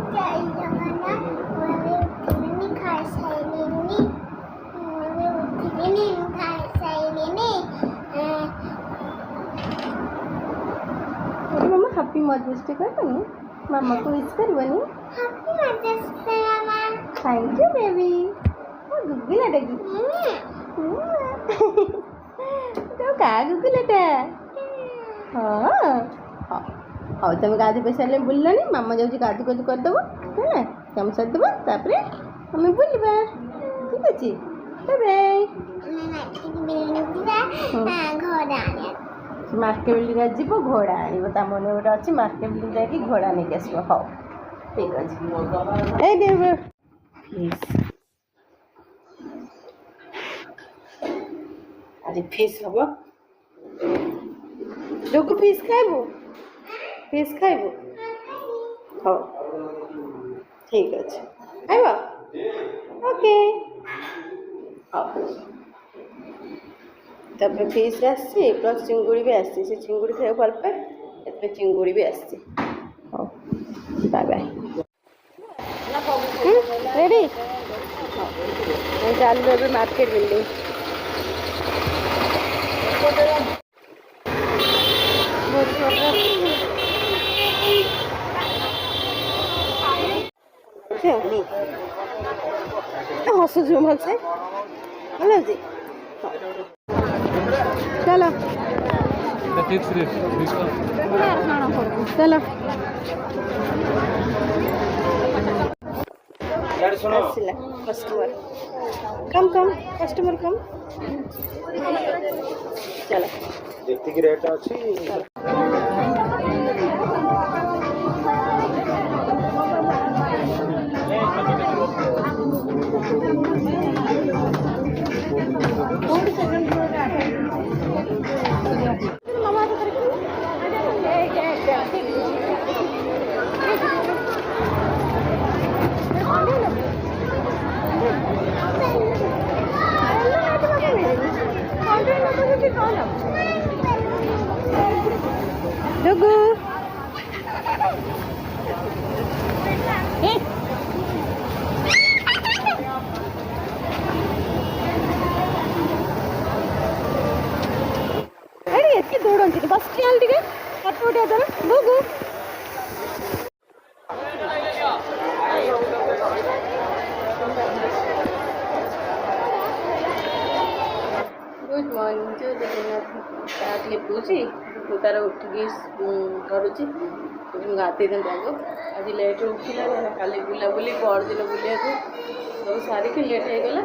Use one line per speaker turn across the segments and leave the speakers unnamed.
जय जगन्नाथ मुझे उठिनी खाई साइलिनी मुझे उठिनी खाई साइलिनी
अरे मम्मा हैप्पी मदर्स डे करबनी मम्मा को विश करबनी
हैप्पी मदर्स डे मामा
थैंक यू बेबी ओ गुगुलाटा की तो का गुगुलाटा हाँ हाँ हाँ तुम गाधी पैसा बुलानी मामा जाऊँ गाधी गाधी करदेव है कम सरदेव तापर आम बुलवा ठीक अच्छे बाय मार्केट बिल्डिंग जीव घोड़ा आण मन गोटे अच्छी मार्केट बिल्डिंग जाकि घोड़ा नहीं आस हाँ ठीक अच्छे आज फिश हम जो फिश खाइबू फिश खाइबू हाँ ठीक अच्छे खाइब ओके हाँ तब फिश आसी प्लस चिंगुड़ी भी आसी से चिंगुड़ी खाई भल पाए चिंगुड़ी भी आसी हाँ बाय बाय रेडी हाँ चलो अभी मार्केट बिल्डिंग हसुच भल से भल जी चलो चलो कस्टमर कम कम कस्टमर कम चलो
जी रेट अच्छी
Dugu. अरे एत्ते दौड़ंती बस चल टिके कटोटिया दर दुगु गुड मॉर्निंग जो जगन्नाथ ताकि पूछी तार उठिकी करुच्ची गाधे देते आग आज लेट उठिला काली बुलाबुली परदिन बुलिया सब सारिकी लेट होगला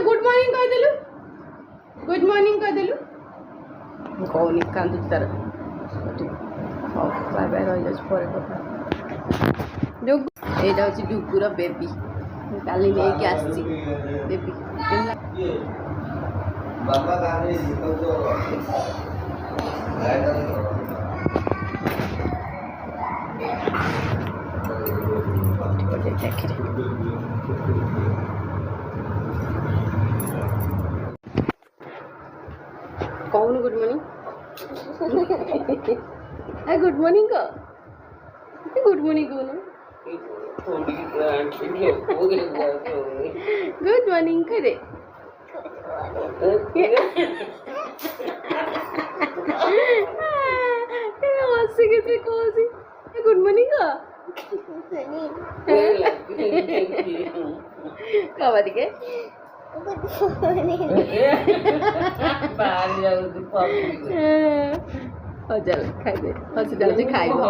गुड मॉर्निंग कहदेलु गुड मॉर्निंग कहदेलु कौन कांदु तार हाँ बाय बाय रही जाऊँ पर कथा यहाँ हूँ डुगुर बेबी काली लेके आसी बेबी
बाबा गाने निकल तो
कौन गुड मॉर्निंग गुड मॉर्निंग का गुड मॉर्निंग कौन गुड मॉर्निंग करे हसी के कौसी गुड मॉर्निंग का कब के चल खाइदे हसी जाऊँ खाइब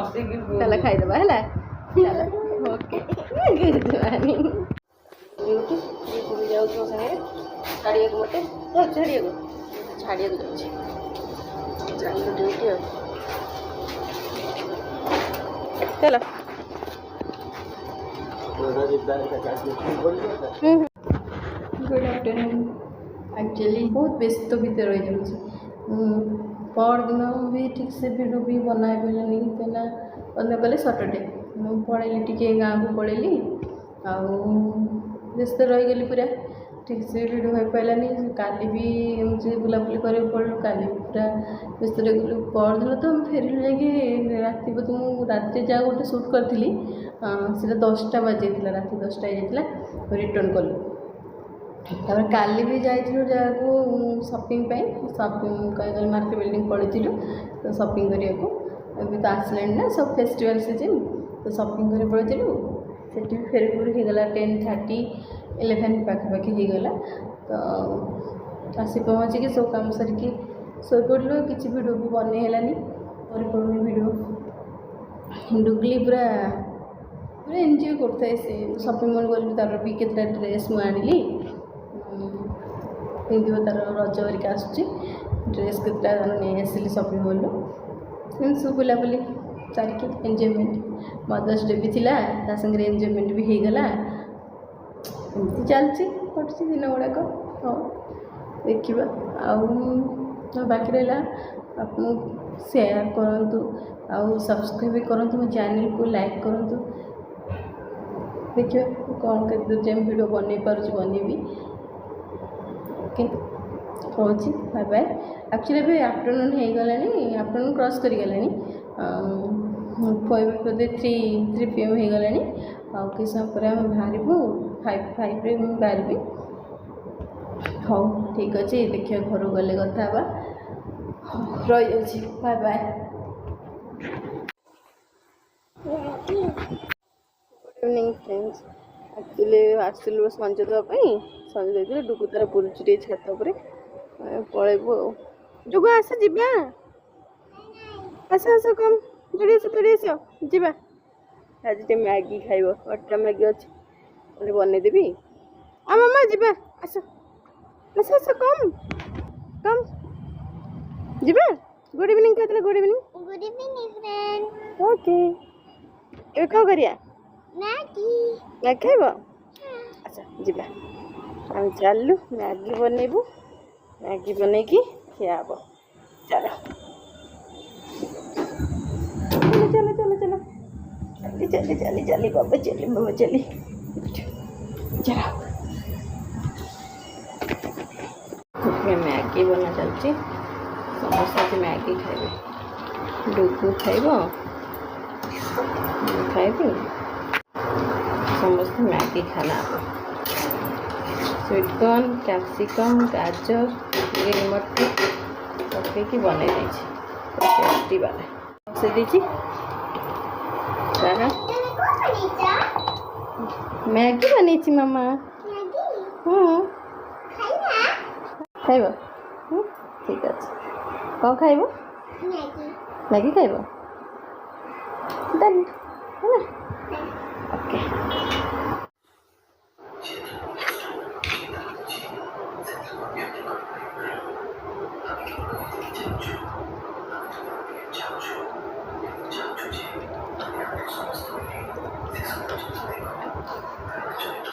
चल खाइदेबा है चल ओके गुड मॉर्निंग ड्यूटी जाऊँ तो सागे छाड़िया मत छाड़िया जाऊँ ड्यूटी चलो गुड आफ्टरनून एक्चुअली बहुत व्यस्त भीतर रही जाऊँ पर दिन भी ठीक से भिडियो भी बनाई पारे कहीं बंद कले सटरडे मुझे पलैली टी गाँव को पलैली व्यस्त रहीगली पूरा ठीक से भिड हो पारानी काली भी एमती बुलाबुली कर पड़ू काली पूरा व्यस्त गलु परदिन तो फेरिलु जाकि राति बोध मुझे रात जहाँ गोटे सुट करी से 10टा बाजे रात 10टा हो रिटर्न कलु तापर काली भी जाइलु जहाँ को सपिंग कहीं मार्केट बिल्डिंग पड़ू तो सपिंग करने को अभी तो आसला ना सब फेस्टिवल सीजन तो सपिंग कर पड़ू से फेर होगला 10:30 11 पाखापाखि होगला तो आसी पहुँचिकी सब कम सारिकी शो पड़ू किसी भिड भी बनईलानी कर पड़ूनी भिड डुगली पूरा पूरा एंजॉय करता से सपिंग मॉल गली तार भी केतटा ड्रेस मुझे आनिली पिंध तार रज हरिका आसूँ ड्रेस केतटा नहीं आसिली सपिंग मॉल सब बुलाबुली सारिकी एंजॉयमेंट मदर्स डे भी थिला ता संगे एंजॉयमेंट भी होगला एमती चलती कटुची दिन गुड़ाक हाँ देखा बाकी रहा आप शेयर करूँ आउ सब्सक्राइब करूँ मो चैनल को लाइक करूँ देखिए कौन कर वीडियो बन पार्छ बनैबी ओके रोची बाय बाय एक्चुअली अभी आफ्टरनून हो गला आफ्टरनून क्रॉस कर गला 3 PM हो गला आउ कि समय पर आम बाहर 5 बाहर हाँ ठीक अच्छे देखिए घर गले कथा रही जाऊँ bye bye good evening friends actually आसलु संज देवाई संज दे डुगु तार बुलूची छात पर पलैबू डुगु आस जा आस आस कम जोड़ी आस जा आज टे मैगी खाइब अटा मैगी अच्छे बनईदेवी आ मामा जा आस आस आस कम कम जा गुड इवनिंग कहते गुड इवनिंग
फ्रेंड
ओके ये कौन करिया मैगी खाइब अच्छा जा आम चलु मैगी बनईबू मैगी बनईकी खिया चलो चलो चलो चलो चली चली चली चली बाबा चली चलो मैगी बना चलती समस्त मैगी खाइबे डुगु खाइब खाइबी समस्त मैगी खाना स्वीटकॉर्न कैप्सिकम गाजर ग्रीन मटर पकईकि बन टेस्टी वाला से दीजिए मैगी बनी मामा खाइब ठीक अच्छे कौन खाइब मैगी खाइब डन है okay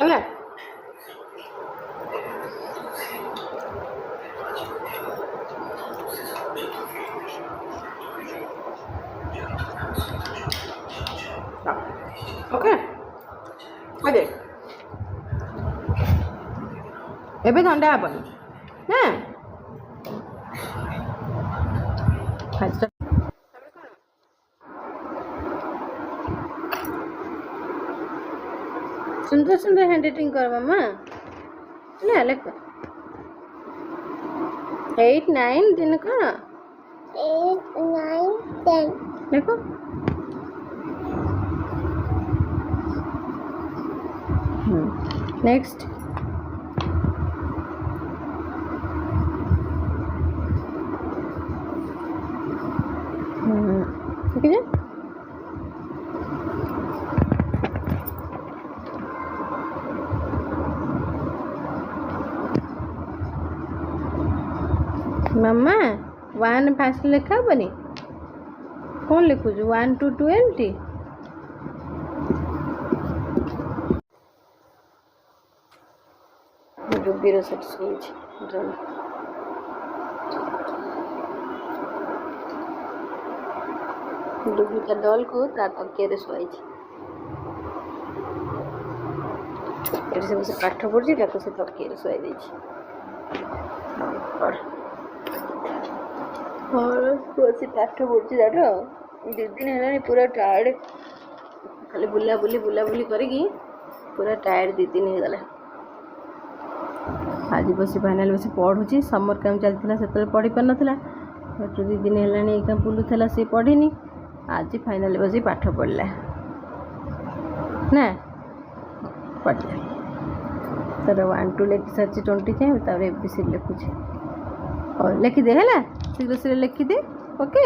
Hola. Okay. Ada. Ebe thanda apa? Nah. Hasta. सुंदर सुंदर हैंड राइटिंग कर मामा ना लिख 8 9 दिन का
8 9 10
देखो नेक्स्ट ठीक है मामा 1 फास्ट लिखा बनी कौन लिखुच 1 to 20 डुबीर सेट सुई डुबी का डॉल को ता तकिया रे सुई ଏଠି ସେ ବସି ପାଠ ପଢ଼ୁଛି, ତାକୁ ସେ ତକିଆରେ ଶୁଆଇ ଦେଇଛି। ବସି ପାଠ ପଢ଼ୁଛି ତାର। 2 ଦିନ ହେଲାଣି ପୁରା ଟାୟାର୍ଡ଼, ଖାଲି ବୁଲାବୁଲି କରିକି ପୁରା ଟାୟାର୍ଡ଼ 2 ଦିନ ହେଇଗଲା। ଆଜି ବସି ଫାଇନାଲ୍ ବସି ପଢ଼ୁଛି। ସମର କ୍ୟାମ୍ପ ଚାଲିଥିଲା ସେତେବେଳେ ପଢ଼ି ପାରୁନଥିଲା, 2 ଦିନ ହେଲାଣି ଏକା ବୁଲୁଥିଲା, ସେ ପଢ଼ିନି। ଆଜି ଫାଇନାଲ୍ ବସି ପାଠ ପଢ଼ିଲା ନା, ପଢ଼ିଲା। ତାର 1 2 ଲେଖି ସାରିଛି 20 ଯାଏଁ, ତାପରେ ABC ଲେଖୁଛି। ହଉ ଲେଖିଦେ ହେଲା, ଶୀଘ୍ର ଲେଖିଦେ। ଓକେ।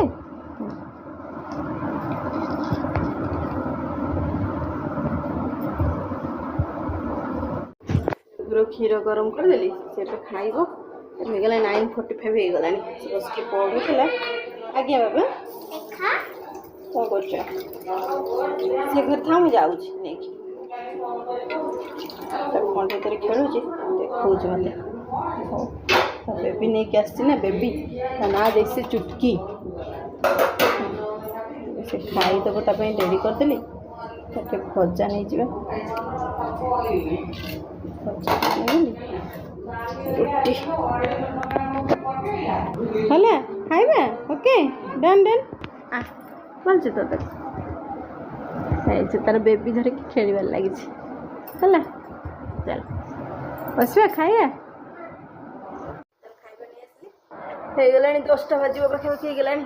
କ୍ଷୀର ଗରମ କରିଦେଲି, ସେ ଏବେ ଖାଇବ। ହେଇଗଲା 9:45 ହେଇଗଲାଣି। ସେ ବସିକି ପଢ଼ୁଥିଲା। ଆଜ୍ଞା ବାବା, କ'ଣ କରୁଛ? ସେ ଘରେ ଥା, ମୁଁ ଯାଉଛି ନେଇକି। ତାକୁ କ'ଣ ଭିତରେ ଖେଳୁଛି, ଦେଖାଉଛି ମୋତେ। ହଉ, ତା ବେବି ନେଇକି ଆସିଛି ନା, ବେବି ତା ନାଁ ଦେଇଛି ଚୁଟକି। ସେ ଖାଇଦେବ, ତା ପାଇଁ ରେଡ଼ି କରିଦେଲି। ତାকে ଭଜା ନେଇଯିବା, ରୁଟି ହେଲା ଖାଇବା। Okay, Don. ଭଲছে ତ ତାକୁ ହେଇଛି, ତାର ବେବି ଧରିକି ଖେଳିବାରେ ଲାଗିଛି। ହେଲା, ଚାଲ ବସିବା ଖାଇବା। ହେଇଗଲାଣି 10ଟା ବାଜିବ ପାଖାପାଖି ହେଇଗଲାଣି।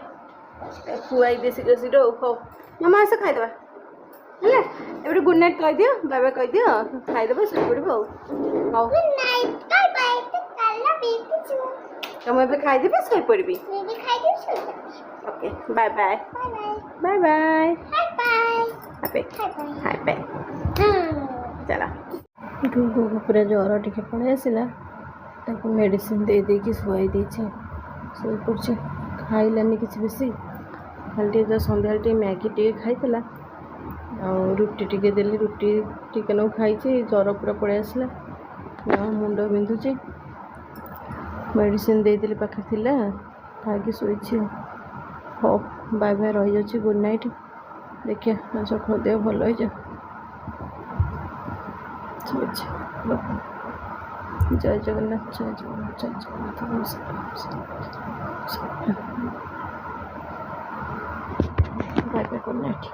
ଖୁଆଇ ଦିଏ ଶୀଘ୍ର। ହଉ ମାମା ଆସ ଖାଇଦେବା ହେଲା। ଏବେ ଗୁଡ୍ ନାଇଟ୍ କହିଦିଅ, ବାବା କହିଦିଅ, ଖାଇଦେବ, ଶୋଇପଡ଼ିବ। ହଉ ତମେ ଏବେ ଖାଇଦେବି, ଶୋଇପଡ଼ିବି। Okay, bye bye. ଚାଲ। ଗୁଗୁକୁ ପୁରା ଜ୍ୱର ଟିକେ ପଳେଇ ଆସିଲା, ତାକୁ ମେଡ଼ିସିନ୍ ଦେଇକି ଶୁଆଇ ଦେଇଛି। ଶୋଇପଡ଼ିଛି, ଖାଇଲାନି କିଛି ବେଶୀ। ଖାଲି ଟିକେ ସନ୍ଧ୍ୟାବେଳେ ଟିକେ ମ୍ୟାଗି ଟିକେ ଖାଇଥିଲା, ଆଉ ରୁଟି ଟିକେ ଦେଲି, ରୁଟି ଟିକେ ନାକୁ ଖାଇଛି। ଜ୍ୱର ପୁରା ପଳେଇ ଆସିଲା, ମୁଣ୍ଡ ବିନ୍ଧୁଛି। ମେଡ଼ିସିନ୍ ଦେଇଦେଲି, ପାଖରେ ଥିଲା, ଖାଇକି ଶୋଇଛି। ହଉ ବାଏ ବାଏ, ରହିଯାଉଛି। Good night. ଦେଖିଆ ସକାଳୁ ଦେହ ଭଲ ହେଇଯାଉ। ଶୋଇଛି। ଜୟ ଜଗନ୍ନାଥ, ଜୟ ଜଗନ୍ନାଥ, ଜୟ Jagannath. Bye bye, good night.